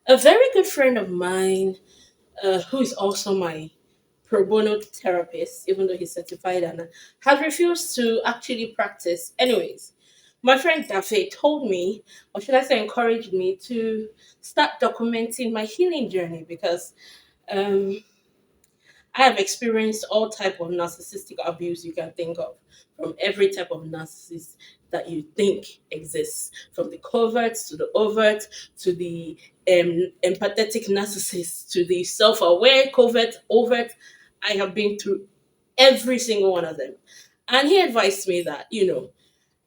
A very good friend of mine, who is also my pro bono therapist, even though he's certified and has refused to actually practice. Anyways, my friend Dafe told me, or should I say, encouraged me to start documenting my healing journey because um, I have experienced all type of narcissistic abuse you can think of, from every type of narcissist that you think exists, from the covert to the overt to the empathetic narcissist to the self-aware covert overt. I have been through every single one of them, and he advised me that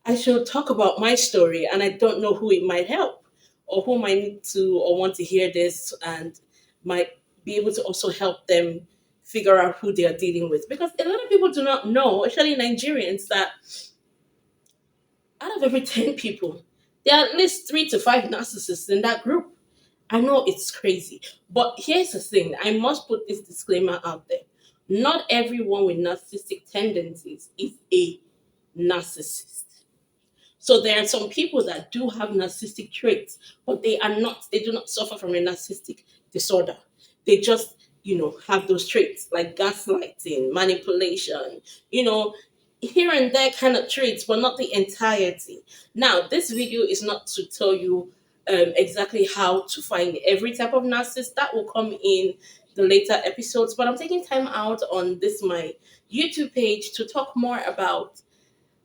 I should talk about my story, and I don't know who it might help or who might need to or want to hear this and might be able to also help them figure out who they are dealing with. Because a lot of people do not know, especially Nigerians, that out of every 10 people, there are at least 3 to 5 narcissists in that group. I know it's crazy, but here's the thing, I must put this disclaimer out there. Not everyone with narcissistic tendencies is a narcissist. So there are some people that do have narcissistic traits, but they do not suffer from a narcissistic disorder. They just, have those traits like gaslighting, manipulation, you know, here and there kind of traits, but not the entirety. Now, this video is not to tell you exactly how to find every type of narcissist. That will come in the later episodes, but I'm taking time out on this my YouTube page to talk more about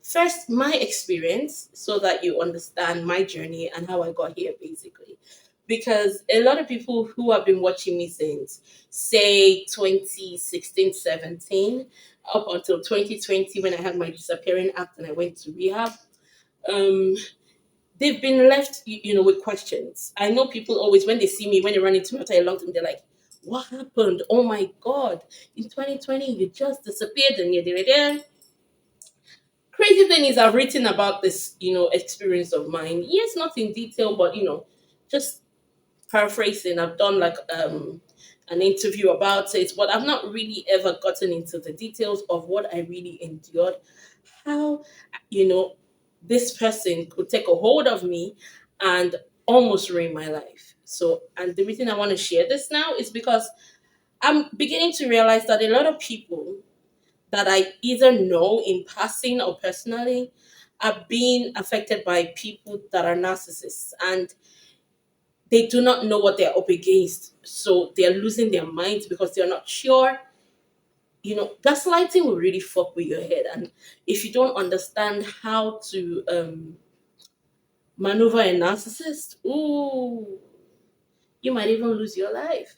first my experience so that you understand my journey and how I got here basically. Because a lot of people who have been watching me since say 2016, 17, up until 2020 when I had my disappearing act and I went to rehab, um they've been left with questions. I know people always, when they see me, when they run into me after a long time, they're like, what happened? Oh my god, in 2020 you just disappeared and you're there. Crazy thing is, I've written about this, experience of mine. Yes, not in detail, but just paraphrasing. I've done like an interview about it, but I've not really ever gotten into the details of what I really endured. How you know this person could take a hold of me and almost ruin my life. So, and the reason I want to share this now is because I'm beginning to realize that a lot of people that I either know in passing or personally are being affected by people that are narcissists, and they do not know what they're up against. So they're losing their minds because they're not sure. Gaslighting will really fuck with your head. And if you don't understand how to maneuver a narcissist, ooh, you might even lose your life.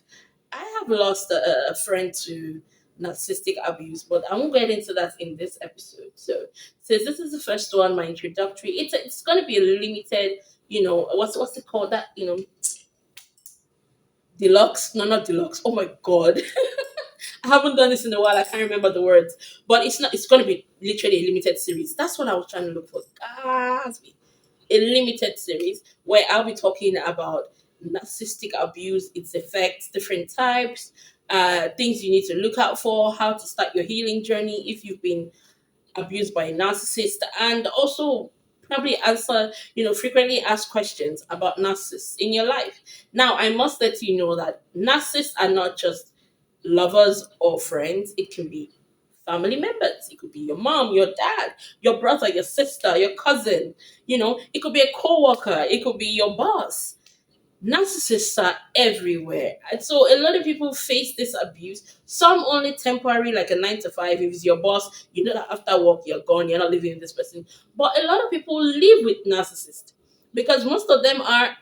I have lost a friend to narcissistic abuse, but I won't get into that in this episode. So, since this is the first one, my introductory, it's going to be a limited. What's it called? That deluxe? No, not deluxe. Oh my god, I haven't done this in a while. I can't remember the words, but it's not. It's going to be literally a limited series. That's what I was trying to look for. Gasp. A limited series where I'll be talking about narcissistic abuse, its effects, different types, things you need to look out for, how to start your healing journey if you've been abused by a narcissist, and also probably answer, frequently asked questions about narcissists in your life. Now, I must let you know that narcissists are not just lovers or friends. It can be family members. It could be your mom, your dad, your brother, your sister, your cousin. It could be a coworker. It could be your boss. Narcissists are everywhere. And so a lot of people face this abuse. Some only temporary, like a 9 to 5. If it's your boss, you know that after work you're gone, you're not living with this person. But a lot of people live with narcissists because most of them are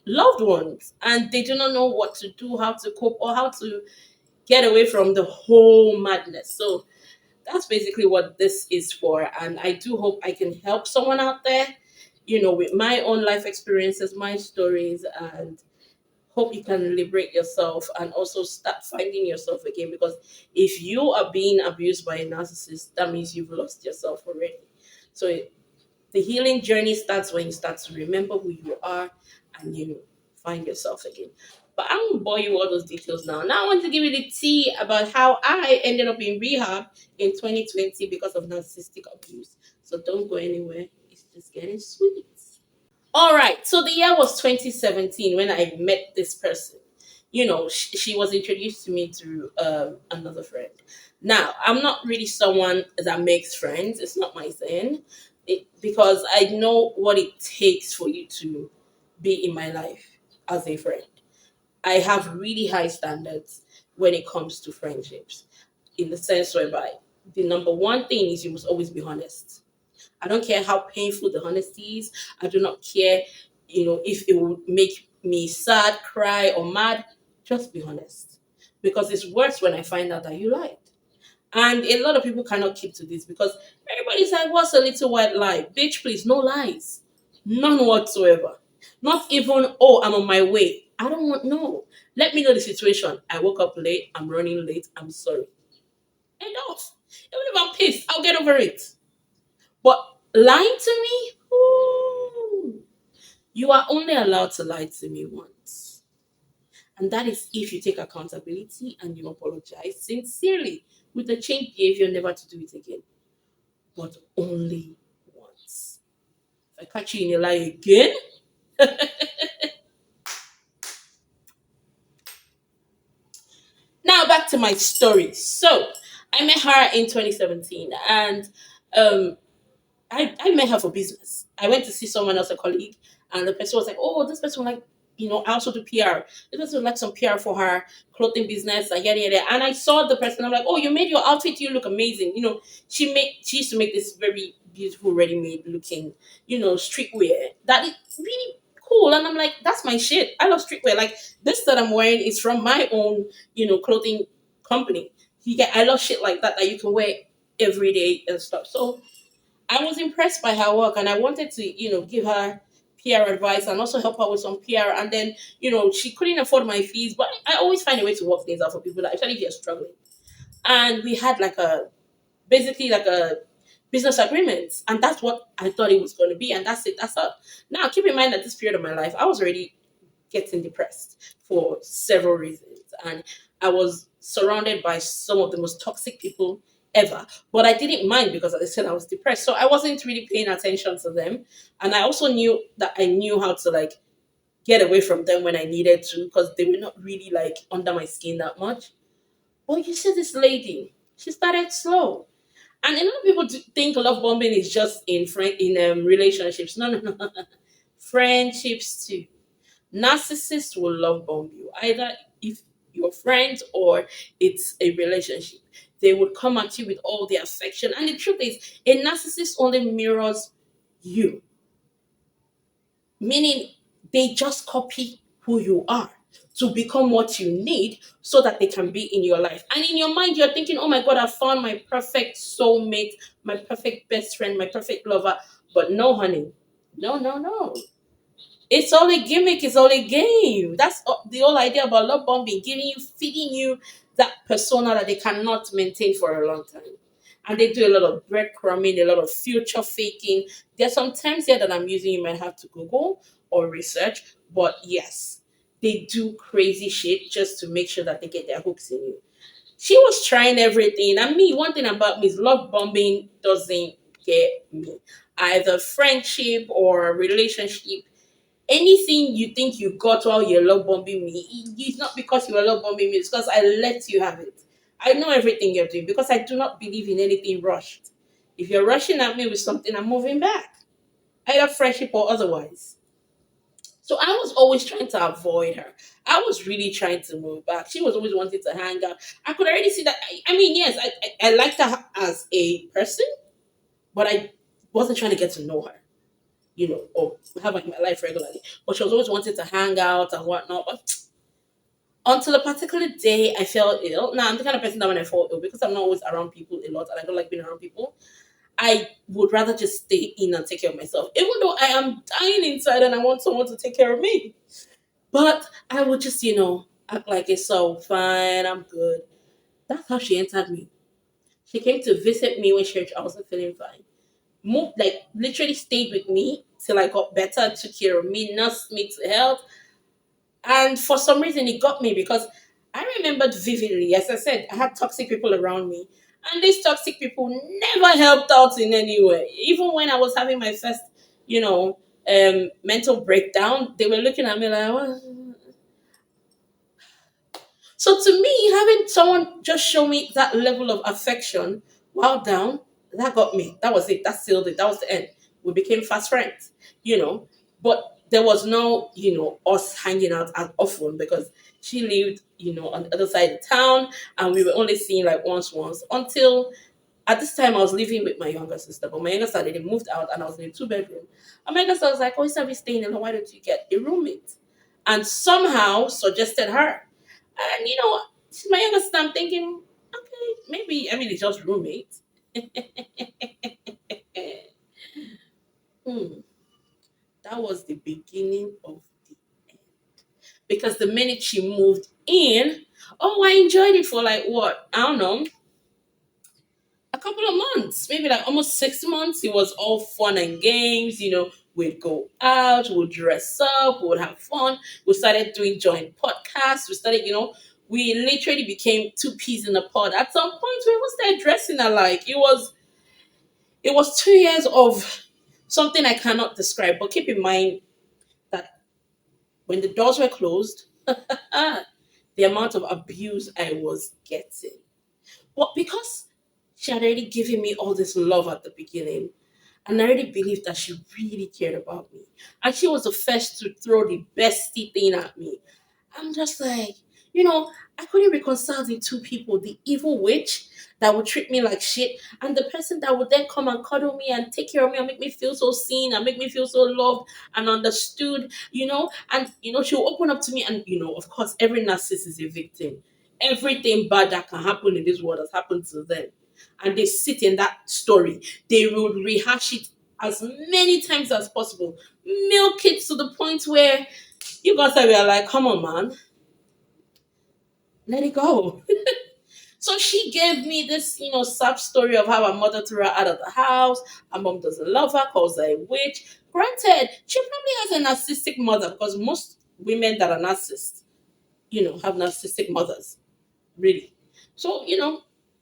loved ones and they do not know what to do, how to cope, or how to get away from the whole madness. So that's basically what this is for. And I do hope I can help someone out there, with my own life experiences, my stories, and hope you can liberate yourself and also start finding yourself again. Because if you are being abused by a narcissist, that means you've lost yourself already. So the healing journey starts when you start to remember who you are and you find yourself again. But I won't bore you all those details now. Now I want to give you the tea about how I ended up in rehab in 2020 because of narcissistic abuse. So don't go anywhere. It's just getting sweet. All right. So the year was 2017 when I met this person. She was introduced to me through another friend. Now, I'm not really someone that makes friends. It's not my thing. Because I know what it takes for you to be in my life as a friend. I have really high standards when it comes to friendships, in the sense whereby the number one thing is you must always be honest. I don't care how painful the honesty is. I do not care, if it will make me sad, cry, or mad. Just be honest. Because it's worse when I find out that you lied. And a lot of people cannot keep to this because everybody's like, what's a little white lie? Bitch, please, no lies. None whatsoever. Not even, oh, I'm on my way. I don't want, no. Let me know the situation. I woke up late. I'm running late. I'm sorry. Enough. Even if I'm pissed, I'll get over it. But lying to me? Ooh, you are only allowed to lie to me once. And that is if you take accountability and you apologize sincerely with a changed behavior, never to do it again. But only once. If I catch you in a lie again, now back to my story. So I met her in 2017 and um I met her for business. I went to see someone else, a colleague, and the person was like, "Oh, this person like, I also do PR. This person would like some PR for her clothing business, and yada yada." And I saw the person. I'm like, "Oh, you made your outfit. You look amazing." She used to make this very beautiful, ready-made looking, streetwear that is really cool. And I'm like, "That's my shit. I love streetwear. Like this that I'm wearing is from my own, clothing company. I love shit like that you can wear every day and stuff." So I was impressed by her work and I wanted to, give her PR advice and also help her with some PR. And then, she couldn't afford my fees, but I always find a way to work things out for people that actually they're struggling. And we had basically like a business agreement. And that's what I thought it was going to be. And that's it. That's all. Now, keep in mind that this period of my life, I was already getting depressed for several reasons. And I was surrounded by some of the most toxic people ever. But I didn't mind because, as I said, I was depressed. So I wasn't really paying attention to them. And I also knew that I knew how to get away from them when I needed to because they were not really under my skin that much. But you see, this lady, she started slow. And a lot of people think love bombing is just in relationships. No, no, no. Friendships too. Narcissists will love bomb you, either if you're friends or it's a relationship. They would come at you with all the affection. And the truth is, a narcissist only mirrors you, meaning they just copy who you are to become what you need so that they can be in your life. And in your mind, you're thinking, oh my God, I found my perfect soulmate, my perfect best friend, my perfect lover. But no, honey. No, no, no. It's all a gimmick. It's all a game. That's the whole idea about love bombing, feeding you that persona that they cannot maintain for a long time. And they do a lot of breadcrumbing, a lot of future faking. There's some terms here that I'm using you might have to Google or research. But yes, they do crazy shit just to make sure that they get their hooks in you. She was trying everything. And me, one thing about me is love bombing doesn't get me. Either friendship or relationship, anything you think you got while you're love bombing me, it's not because you were love bombing me, it's because I let you have it. I know everything you're doing because I do not believe in anything rushed. If you're rushing at me with something, I'm moving back, either friendship or otherwise. So I was always trying to avoid her. I was really trying to move back. She was always wanting to hang out. I could already see that. I mean, yes, I liked her as a person, but I wasn't trying to get to know her, or have her in my life regularly. But she was always wanting to hang out and whatnot. But until a particular day, I felt ill. Now, I'm the kind of person that when I fall ill, because I'm not always around people a lot and I don't like being around people, I would rather just stay in and take care of myself. Even though I am dying inside and I want someone to take care of me. But I would just, act like it's so fine, I'm good. That's how she entered me. She came to visit me when I wasn't feeling fine. Moved, like literally stayed with me till I got better, took care of me, nursed me to health. And for some reason, it got me because I remembered vividly, as I said, I had toxic people around me. And these toxic people never helped out in any way. Even when I was having my first, you know, mental breakdown, they were looking at me like, "What?" So to me, having someone just show me that level of affection while down, that got me. That was it. That sealed it. That was the end. We became fast friends, you know. But there was no, us hanging out as often because she lived, on the other side of town, and we were only seeing like once until at this time I was living with my younger sister. But my younger sister they moved out, and I was in a two-bedroom. And my younger sister was like, "Oh, instead of staying alone, why don't you get a roommate?" And somehow suggested her. And she's my younger sister. I'm thinking, okay, maybe it's just roommates. Hmm, that was the beginning of the because the minute she moved in, oh, I enjoyed it for like what? I don't know, a couple of months, maybe like almost 6 months. It was all fun and games. We'd go out, we'd dress up, we'd have fun. We started doing joint podcasts. We literally became two peas in a pod. At some point, we even started dressing alike. It was 2 years of something I cannot describe. But keep in mind that when the doors were closed, the amount of abuse I was getting. But because she had already given me all this love at the beginning, and I already believed that she really cared about me. And she was the first to throw the bestie thing at me. I'm just like, I couldn't reconcile the two people, the evil witch that would treat me like shit, and the person that would then come and cuddle me and take care of me and make me feel so seen and make me feel so loved and understood. And, she'll open up to me, and, of course, every narcissist is a victim. Everything bad that can happen in this world has happened to them. And they sit in that story. They will rehash it as many times as possible, milk it to the point where you guys are like, come on, man, let it go. So she gave me this, sad story of how her mother threw her out of the house. Her mom doesn't love her, calls her a witch. Granted, she probably has a narcissistic mother because most women that are narcissists, have narcissistic mothers, really. So,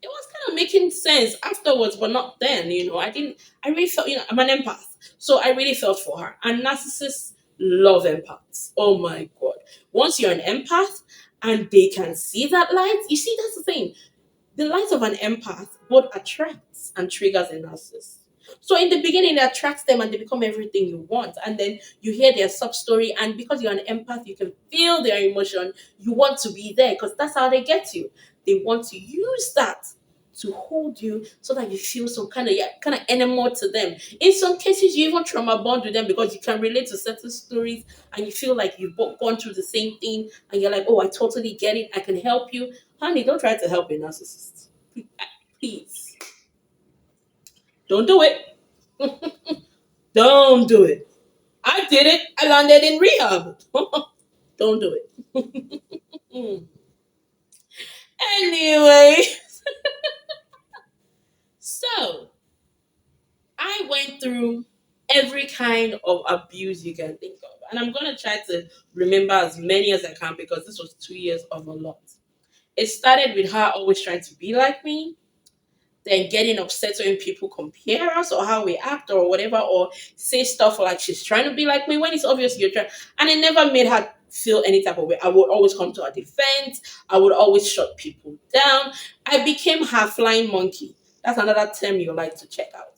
it was kind of making sense afterwards, but not then, I really felt, I'm an empath. So I really felt for her. And narcissists love empaths. Oh my God. Once you're an empath and they can see that light, you see, that's the thing. The light of an empath both attracts and triggers a narcissist. So in the beginning, it attracts them and they become everything you want. And then you hear their sub story, and because you're an empath, you can feel their emotion. You want to be there because that's how they get you. They want to use that to hold you so that you feel some kind of enamored to them. In some cases, you even trauma bond with them because you can relate to certain stories and you feel like you've both gone through the same thing and you're like, oh, I totally get it. I can help you. Honey, don't try to help a narcissist. Please. Don't do it. Don't do it. I did it. I landed in rehab. Don't do it. Mm. Anyway, so I went through every kind of abuse you can think of. And I'm going to try to remember as many as I can because this was 2 years of a lot. It started with her always trying to be like me, then getting upset when people compare us or how we act or whatever, or say stuff like she's trying to be like me when it's obvious you're trying. And it never made her feel any type of way. I would always come to her defense. I would always shut people down. I became her flying monkey. That's another term you like to check out.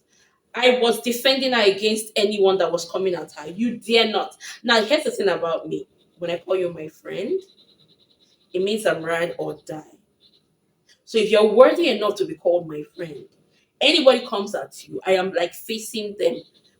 I was defending her against anyone that was coming at her. You dare not. Now, here's the thing about me. When I call you my friend, it means I'm ride or die. So if you're worthy enough to be called my friend, anybody comes at you, I am like facing them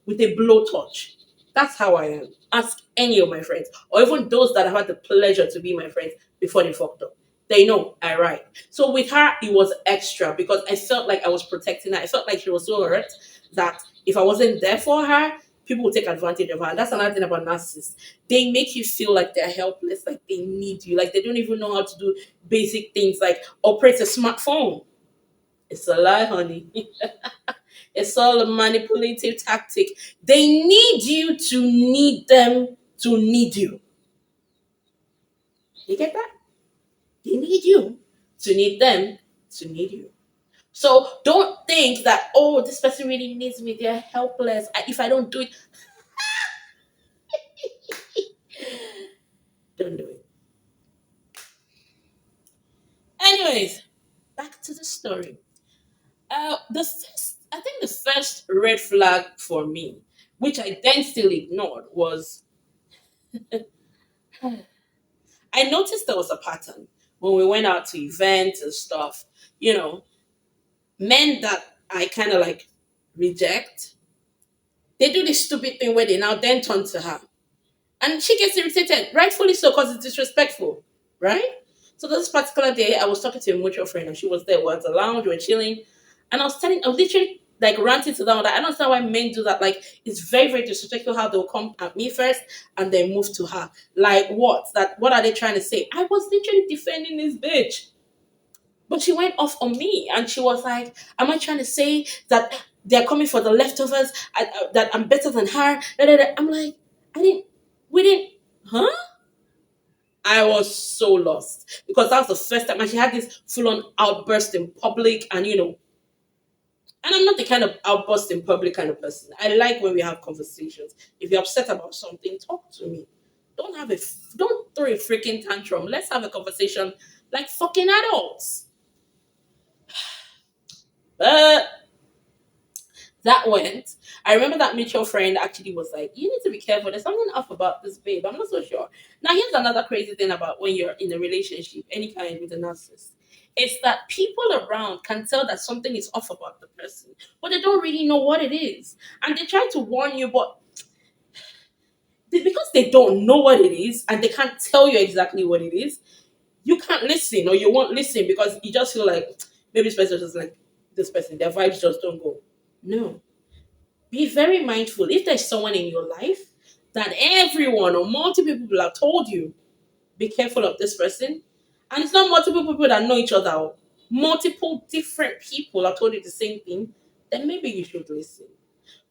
with a blowtorch. That's how I am. Ask any of my friends, or even those that have had the pleasure to be my friends before they fucked up. They know I write. So with her, it was extra because I felt like I was protecting her. I felt like she was so hurt that if I wasn't there for her, people would take advantage of her. And that's another thing about narcissists. They make you feel like they're helpless, like they need you, like they don't even know how to do basic things like operate a smartphone. It's a lie, honey. It's all a manipulative tactic. They need you to need them to need you. You get that? They need you to need them to need you. So don't think that, oh, this person really needs me. They're helpless. If I don't do it, Don't do it. Anyways, back to the story. I think the first red flag for me, which I then still ignored, was I noticed there was a pattern when we went out to events and stuff. You know, men that I kind of like reject, they do this stupid thing where they now then turn to her. And she gets irritated, rightfully so, because it's disrespectful, right? So this particular day, I was talking to a mutual friend, and she was there. We were at the lounge, we were chilling, and I was literally like ranting to them that I don't understand why men do that. Like it's very, very disrespectful how they'll come at me first and then move to her. Like what? That what are they trying to say? I was literally defending this bitch. But she went off on me and she was like, am I trying to say that they're coming for the leftovers? That I'm better than her? Da, da, da. I'm like, I didn't, we didn't, huh? I was so lost because that was the first time. And she had this full on outburst in public. And, and I'm not the kind of outburst in public kind of person. I like when we have conversations. If you're upset about something, talk to me. Don't throw a freaking tantrum. Let's have a conversation like fucking adults. But that went. I remember that mutual friend actually was like, "You need to be careful. There's something off about this babe. I'm not so sure." Now, here's another crazy thing about when you're in a relationship, any kind with a narcissist. It's that people around can tell that something is off about the person, but they don't really know what it is. And they try to warn you, but because they don't know what it is and they can't tell you exactly what it is, you can't listen or you won't listen because you just feel like maybe this person is just like this person, their vibes just don't go. No, be very mindful. If there's someone in your life that everyone or multiple people have told you, be careful of this person. And it's not multiple people that know each other. Multiple different people have told you the same thing. Then maybe you should listen.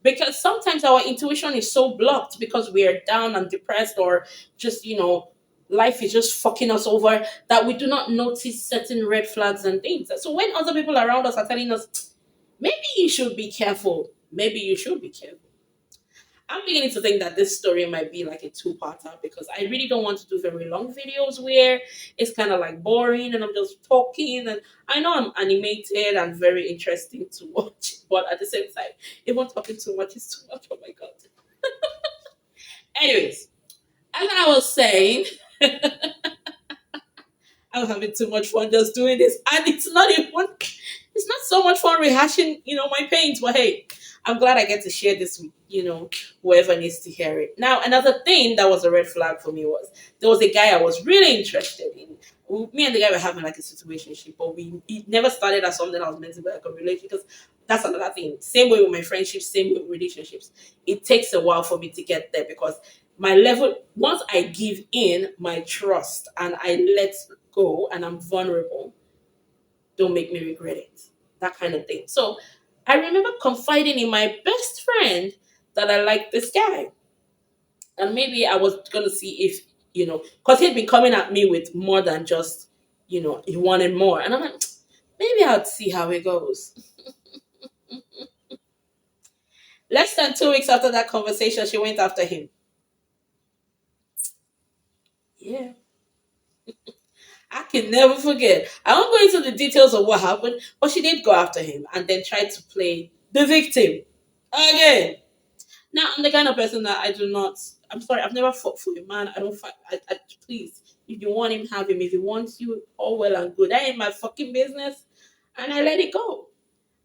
Because sometimes our intuition is so blocked because we are down and depressed or just, life is just fucking us over that we do not notice certain red flags and things. So when other people around us are telling us, maybe you should be careful, maybe you should be careful. I'm beginning to think that this story might be like a two-parter because I really don't want to do very long videos where it's kind of like boring and I'm just talking. And I know I'm animated and very interesting to watch, but at the same time, even talking too much is too much. Oh my god. Anyways, as I was saying, I'm having too much fun just doing this, and it's not so much fun rehashing, my pains. But hey, I'm glad I get to share this with, whoever needs to hear it. Now, another thing that was a red flag for me was there was a guy I was really interested in. Me and the guy were having like a situationship, but it never started as something I was meant to be like a relationship. Because that's another thing. Same way with my friendships, same way with relationships. It takes a while for me to get there because my level once I give in my trust and I let go and I'm vulnerable, don't make me regret it. That kind of thing. So I remember confiding in my best friend that I liked this guy. And maybe I was gonna see if, because he'd been coming at me with more than just, he wanted more. And I'm like, maybe I'll see how it goes. Less than 2 weeks after that conversation, she went after him. Yeah. I can never forget. I won't go into the details of what happened, but she did go after him and then tried to play the victim again. Now, I'm the kind of person that I do not. I'm sorry, I've never fought for a man. I don't fight. Please, if you want him, have him. If he wants you, all well and good. That ain't my fucking business. And I let it go.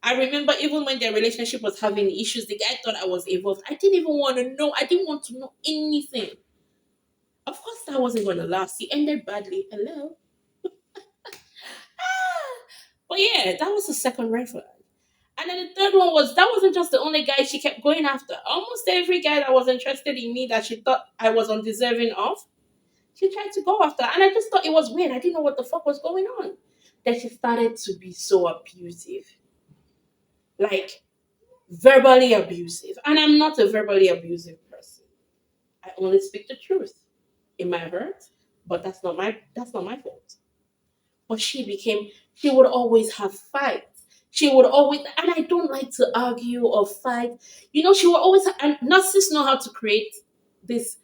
I remember even when their relationship was having issues, the guy thought I was involved. I didn't even want to know. I didn't want to know anything. Of course, that wasn't going to last. He ended badly. Hello. But yeah, that was the second red flag. And then the third one was that wasn't just the only guy she kept going after. Almost every guy that was interested in me that she thought I was undeserving of, she tried to go after. And I just thought it was weird. I didn't know what the fuck was going on. Then she started to be so abusive. Like verbally abusive. And I'm not a verbally abusive person. I only speak the truth. It might hurt, but that's not my fault. But she would always have fights. She would always, and I don't like to argue or fight. She would always, and narcissists know how to create this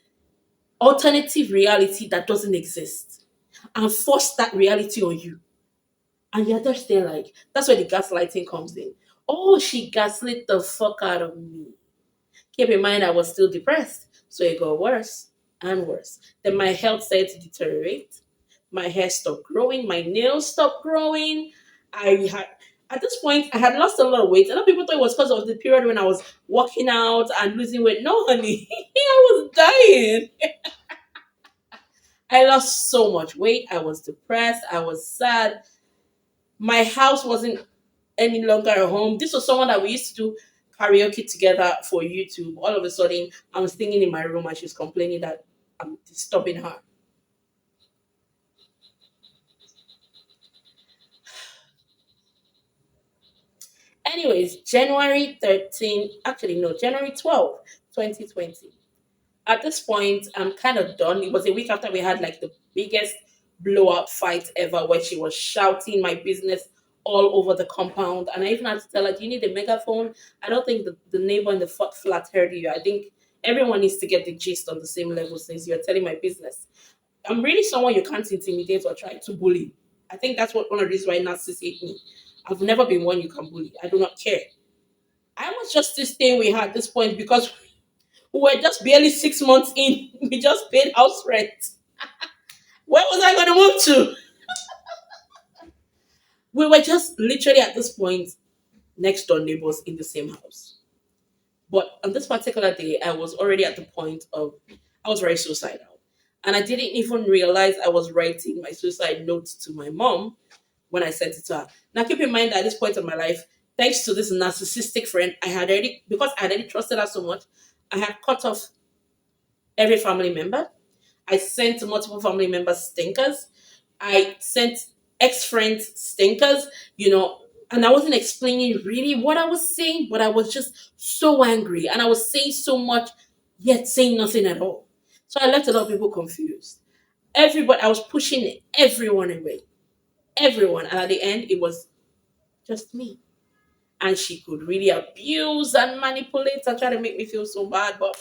alternative reality that doesn't exist and force that reality on you. And you're just there like, that's where the gaslighting comes in. Oh, she gaslit the fuck out of me. Keep in mind, I was still depressed. So it got worse and worse. Then my health started to deteriorate. My hair stopped growing. My nails stopped growing. I had, at this point, I had lost a lot of weight. A lot of people thought it was because of the period when I was working out and losing weight. No, honey, I was dying. I lost so much weight. I was depressed. I was sad. My house wasn't any longer a home. This was someone that we used to do karaoke together for YouTube. All of a sudden, I'm singing in my room and she's complaining that I'm disturbing her. Anyways, January 13, actually, no, January 12th, 2020. At this point, I'm kind of done. It was a week after we had like the biggest blow up fight ever where she was shouting my business all over the compound. And I even had to tell her, do you need a megaphone? I don't think the neighbor in the fourth flat heard you. I think everyone needs to get the gist on the same level since you're telling my business. I'm really someone you can't intimidate or try to bully. I think that's what one of the reasons why narcissists hate me. I've never been one you can bully. I do not care. I was just this thing we had at this point because we were just barely 6 months in. We just paid house rent. Where was I going to move to? We were just literally at this point next door neighbors in the same house. But on this particular day, I was already at the point of, I was very suicidal. And I didn't even realize I was writing my suicide note to my mom when I sent it to her. Now, keep in mind that at this point of my life, thanks to this narcissistic friend, I had already, because I had already trusted her so much, I had cut off every family member. I sent multiple family members stinkers. I sent ex friends stinkers, and I wasn't explaining really what I was saying, but I was just so angry and I was saying so much, yet saying nothing at all. So I left a lot of people confused. Everybody, I was pushing everyone away, everyone. And at the end, it was just me. And she could really abuse and manipulate and try to make me feel so bad. But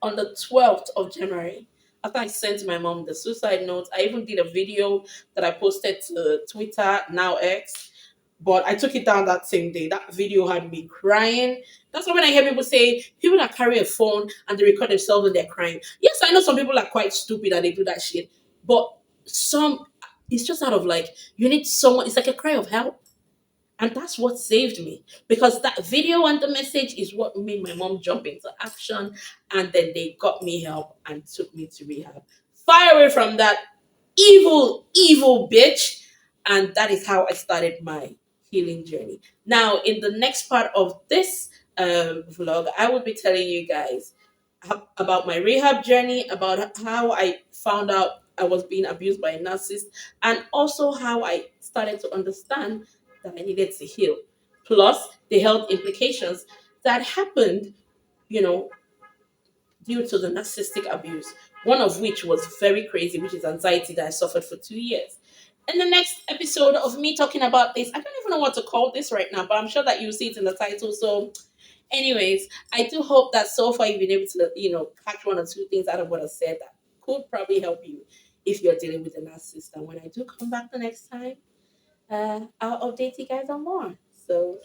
on the 12th of January, after I sent my mom the suicide note, I even did a video that I posted to Twitter, now X, but I took it down that same day. That video had me crying. That's why when I hear people say people that carry a phone and they record themselves when they're crying. Yes, I know some people are quite stupid and they do that shit, but some, it's just out of like, you need someone, it's like a cry of help. And that's what saved me because that video and the message is what made my mom jump into action. And then they got me help and took me to rehab. Far away from that evil, evil bitch. And that is how I started my healing journey. Now, in the next part of this vlog, I will be telling you guys about my rehab journey, about how I found out I was being abused by a narcissist, and also how I started to understand that I needed to heal, plus the health implications that happened, you know, due to the narcissistic abuse, one of which was very crazy, which is anxiety that I suffered for 2 years. In the next episode of me talking about this, I don't even know what to call this right now, but I'm sure that you'll see it in the title. So, anyways, I do hope that so far you've been able to, catch one or two things out of what I said that could probably help you if you're dealing with a narcissist. And when I do come back the next time, I'll update you guys on more. So